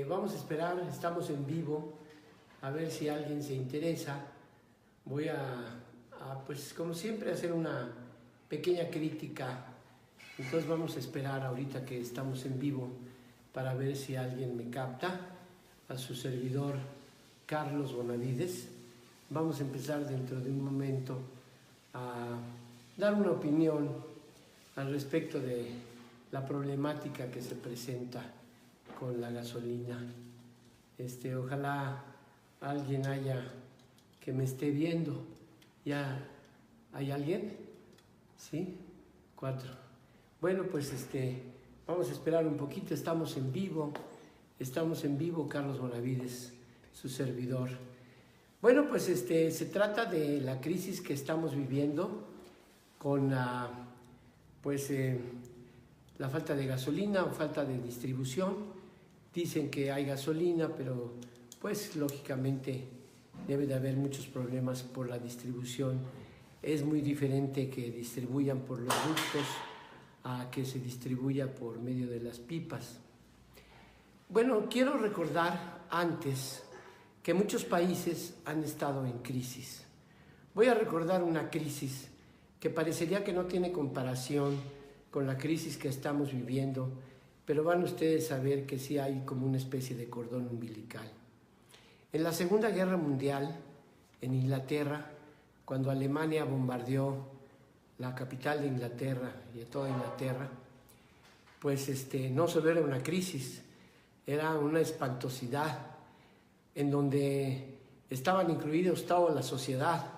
Vamos a esperar, estamos en vivo, a ver si alguien se interesa. Voy pues como siempre, hacer una pequeña crítica. Entonces vamos a esperar ahorita que estamos en vivo para ver si alguien me capta. A su servidor Carlos Bonavides. Vamos a empezar dentro de un momento a dar una opinión al respecto de la problemática que se presenta con la gasolina. Ojalá alguien haya que me esté viendo. ¿Ya hay alguien? ¿Sí? 4. Bueno, pues vamos a esperar un poquito. Estamos en vivo, Carlos Bonavides, su servidor. Bueno, pues se trata de la crisis que estamos viviendo con la falta de gasolina o falta de distribución. Dicen que hay gasolina, pero pues lógicamente debe de haber muchos problemas por la distribución. Es muy diferente que distribuyan por los ductos a que se distribuya por medio de las pipas. Bueno, quiero recordar antes que muchos países han estado en crisis. Voy a recordar una crisis que parecería que no tiene comparación con la crisis que estamos viviendo, pero van ustedes a ver que sí hay como una especie de cordón umbilical. En la Segunda Guerra Mundial, en Inglaterra, cuando Alemania bombardeó la capital de Inglaterra y de toda Inglaterra, pues no solo era una crisis, era una espantosidad en donde estaban incluidos toda la sociedad,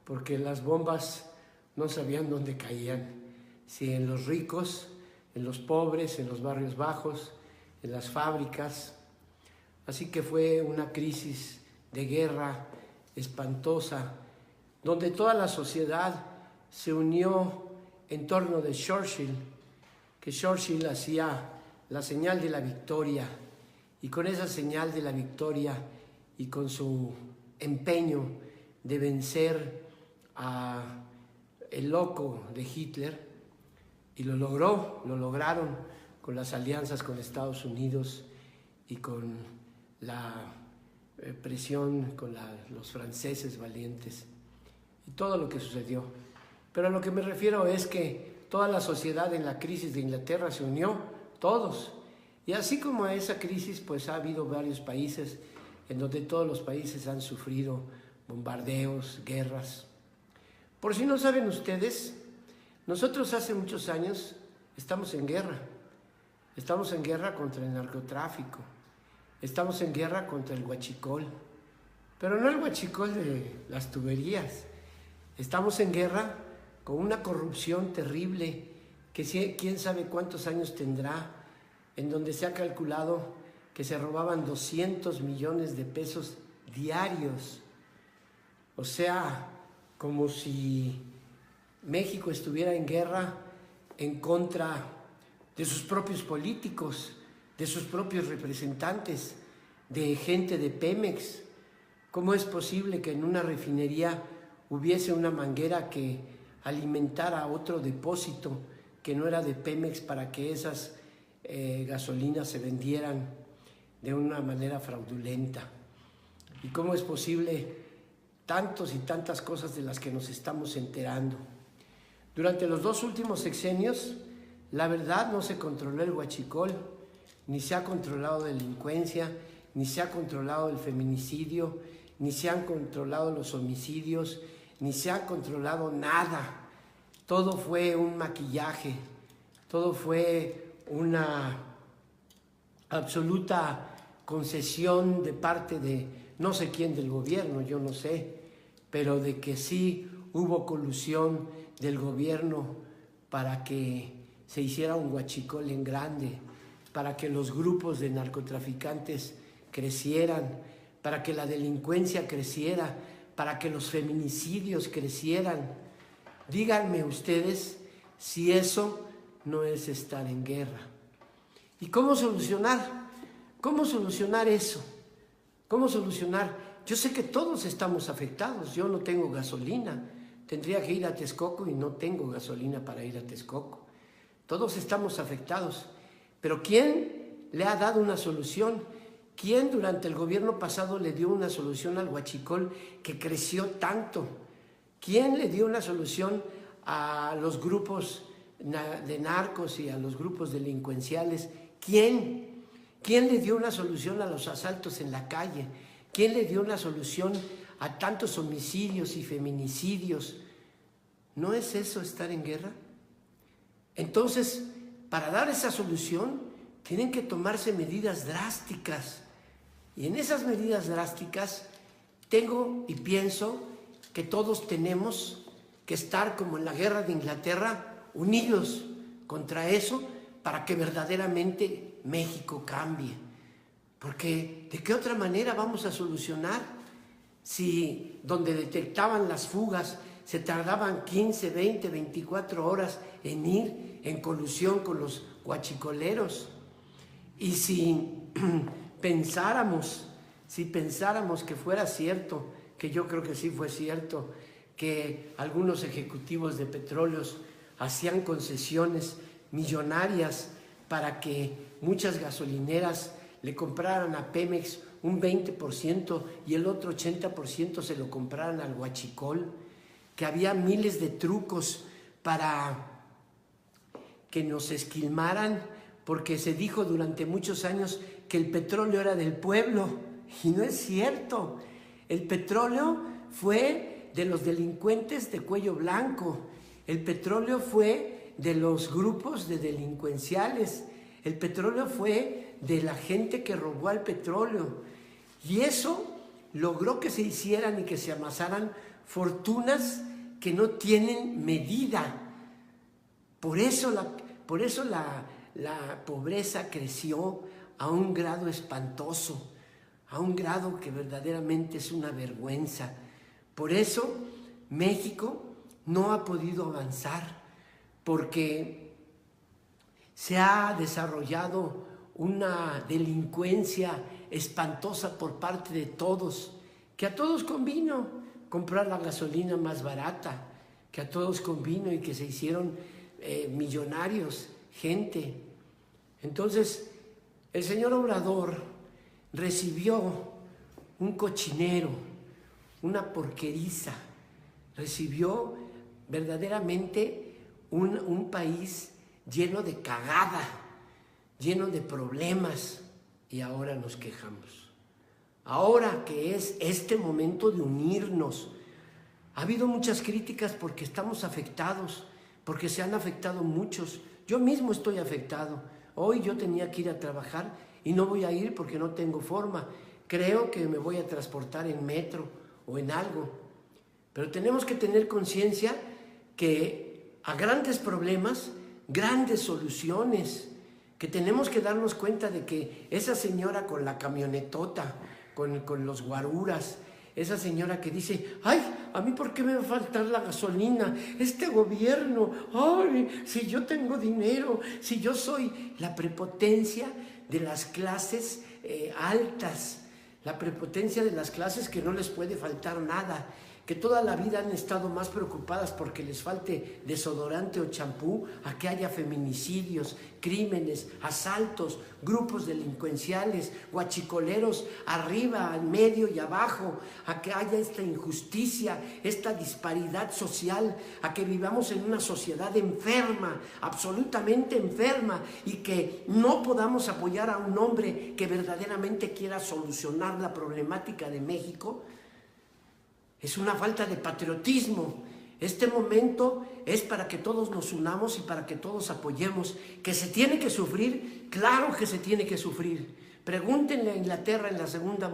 porque las bombas no sabían dónde caían, si en los ricos, en los pobres, en los barrios bajos, en las fábricas. Así que fue una crisis de guerra espantosa, donde toda la sociedad se unió en torno de Churchill, que Churchill hacía la señal de la victoria, y con esa señal de la victoria y con su empeño de vencer a el loco de Hitler, y lo lograron con las alianzas con Estados Unidos y con la presión con los franceses valientes y todo lo que sucedió. Pero a lo que me refiero es que toda la sociedad en la crisis de Inglaterra se unió, todos. Y así como a esa crisis, pues ha habido varios países en donde todos los países han sufrido bombardeos, guerras. Por si no saben ustedes, nosotros hace muchos años estamos en guerra. Estamos en guerra contra el narcotráfico. Estamos en guerra contra el huachicol. Pero no el huachicol de las tuberías. Estamos en guerra con una corrupción terrible que quién sabe cuántos años tendrá, en donde se ha calculado que se robaban 200 millones de pesos diarios. O sea, como si México estuviera en guerra en contra de sus propios políticos, de sus propios representantes, de gente de Pemex. ¿Cómo es posible que en una refinería hubiese una manguera que alimentara otro depósito que no era de Pemex para que esas gasolinas se vendieran de una manera fraudulenta? ¿Y cómo es posible tantos y tantas cosas de las que nos estamos enterando? Durante los 2 últimos sexenios, la verdad, no se controló el huachicol, ni se ha controlado delincuencia, ni se ha controlado el feminicidio, ni se han controlado los homicidios, ni se ha controlado nada. Todo fue un maquillaje, todo fue una absoluta concesión de parte de no sé quién del gobierno, yo no sé, pero de que sí hubo colusión del gobierno para que se hiciera un huachicol en grande, para que los grupos de narcotraficantes crecieran, para que la delincuencia creciera, para que los feminicidios crecieran. Díganme ustedes si eso no es estar en guerra. ¿Y cómo solucionar? ¿Cómo solucionar eso? ¿Cómo solucionar? Yo sé que todos estamos afectados. Yo no tengo gasolina. Tendría que ir a Texcoco y no tengo gasolina para ir a Texcoco. Todos estamos afectados. Pero ¿quién le ha dado una solución? ¿Quién durante el gobierno pasado le dio una solución al huachicol que creció tanto? ¿Quién le dio una solución a los grupos de narcos y a los grupos delincuenciales? ¿Quién? ¿Quién le dio una solución a los asaltos en la calle? ¿Quién le dio una solución a tantos homicidios y feminicidios? ¿No es eso estar en guerra? Entonces, para dar esa solución, tienen que tomarse medidas drásticas. Y en esas medidas drásticas, tengo y pienso que todos tenemos que estar como en la guerra de Inglaterra, unidos contra eso, para que verdaderamente México cambie. Porque ¿de qué otra manera vamos a solucionar? Si donde detectaban las fugas se tardaban 15, 20, 24 horas en ir en colusión con los huachicoleros. Y si pensáramos que fuera cierto, que yo creo que sí fue cierto, que algunos ejecutivos de petróleos hacían concesiones millonarias para que muchas gasolineras le compraran a Pemex un 20% y el otro 80% se lo compraran al huachicol, que había miles de trucos para que nos esquilmaran, porque se dijo durante muchos años que el petróleo era del pueblo, y no es cierto. El petróleo fue de los delincuentes de cuello blanco, el petróleo fue de los grupos de delincuenciales, el petróleo fue de la gente que robó al petróleo, y eso logró que se hicieran y que se amasaran fortunas que no tienen medida. Por eso la pobreza creció a un grado espantoso, a un grado que verdaderamente es una vergüenza. Por eso México no ha podido avanzar, porque se ha desarrollado una delincuencia espantosa por parte de todos, que a todos convino comprar la gasolina más barata, que a todos convino y que se hicieron millonarios, gente. Entonces, el señor Obrador recibió un cochinero, una porqueriza, recibió verdaderamente un país lleno de cagada, lleno de problemas, y ahora nos quejamos. Ahora que es este momento de unirnos, ha habido muchas críticas porque estamos afectados, porque se han afectado muchos. Yo mismo estoy afectado. Hoy yo tenía que ir a trabajar y no voy a ir porque no tengo forma. Creo que me voy a transportar en metro o en algo. Pero tenemos que tener conciencia que a grandes problemas, grandes soluciones, que tenemos que darnos cuenta de que esa señora con la camionetota, con los guaruras, esa señora que dice, ay, a mí ¿por qué me va a faltar la gasolina? Este gobierno, ay, si yo tengo dinero, si yo soy la prepotencia de las clases altas, la prepotencia de las clases que no les puede faltar nada, que toda la vida han estado más preocupadas porque les falte desodorante o champú, a que haya feminicidios, crímenes, asaltos, grupos delincuenciales, huachicoleros arriba, al medio y abajo, a que haya esta injusticia, esta disparidad social, a que vivamos en una sociedad enferma, absolutamente enferma, y que no podamos apoyar a un hombre que verdaderamente quiera solucionar la problemática de México. Es una falta de patriotismo. Este momento es para que todos nos unamos y para que todos apoyemos. ¿Que se tiene que sufrir? Claro que se tiene que sufrir. Pregúntenle a Inglaterra en la Segunda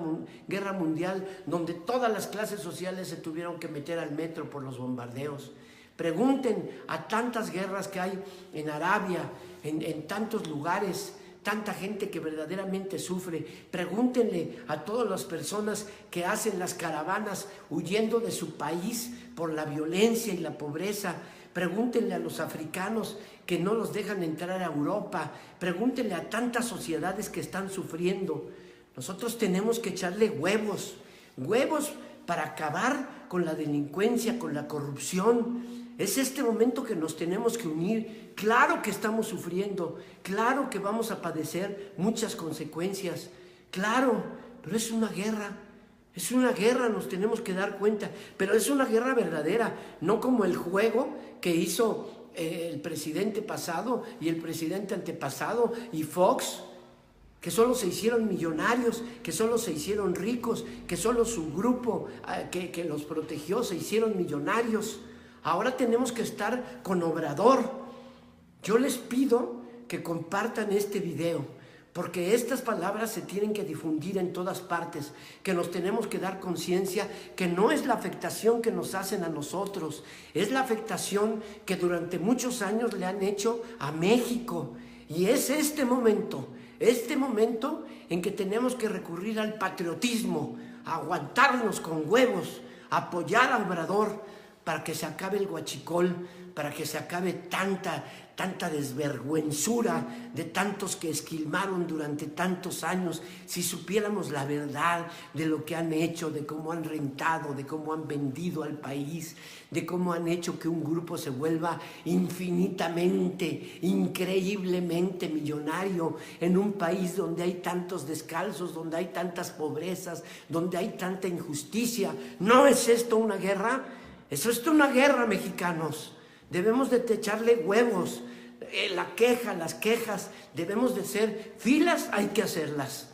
Guerra Mundial, donde todas las clases sociales se tuvieron que meter al metro por los bombardeos. Pregunten a tantas guerras que hay en Arabia, en tantos lugares, tanta gente que verdaderamente sufre. Pregúntenle a todas las personas que hacen las caravanas huyendo de su país por la violencia y la pobreza. Pregúntenle a los africanos que no los dejan entrar a Europa. Pregúntenle a tantas sociedades que están sufriendo. Nosotros tenemos que echarle huevos para acabar con la delincuencia, con la corrupción. Es este momento que nos tenemos que unir. Claro que estamos sufriendo, claro que vamos a padecer muchas consecuencias, Claro, pero es una guerra, nos tenemos que dar cuenta, pero es una guerra verdadera, no como el juego que hizo el presidente pasado y el presidente antepasado y Fox, que solo se hicieron millonarios, que solo se hicieron ricos, que solo su grupo que los protegió se hicieron millonarios. Ahora tenemos que estar con Obrador. Yo les pido que compartan este video, porque estas palabras se tienen que difundir en todas partes, que nos tenemos que dar conciencia que no es la afectación que nos hacen a nosotros, es la afectación que durante muchos años le han hecho a México. Y es este momento en que tenemos que recurrir al patriotismo, a aguantarnos con huevos, a apoyar a Obrador para que se acabe el huachicol, para que se acabe tanta desvergüenzura de tantos que esquilmaron durante tantos años. Si supiéramos la verdad de lo que han hecho, de cómo han rentado, de cómo han vendido al país, de cómo han hecho que un grupo se vuelva infinitamente, increíblemente millonario en un país donde hay tantos descalzos, donde hay tantas pobrezas, donde hay tanta injusticia. ¿No es esto una guerra? Eso es una guerra, mexicanos. Debemos de echarle huevos. Las quejas, debemos de ser filas, hay que hacerlas.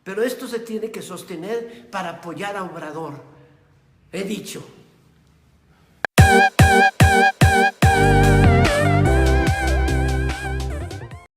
Pero esto se tiene que sostener para apoyar a Obrador. He dicho.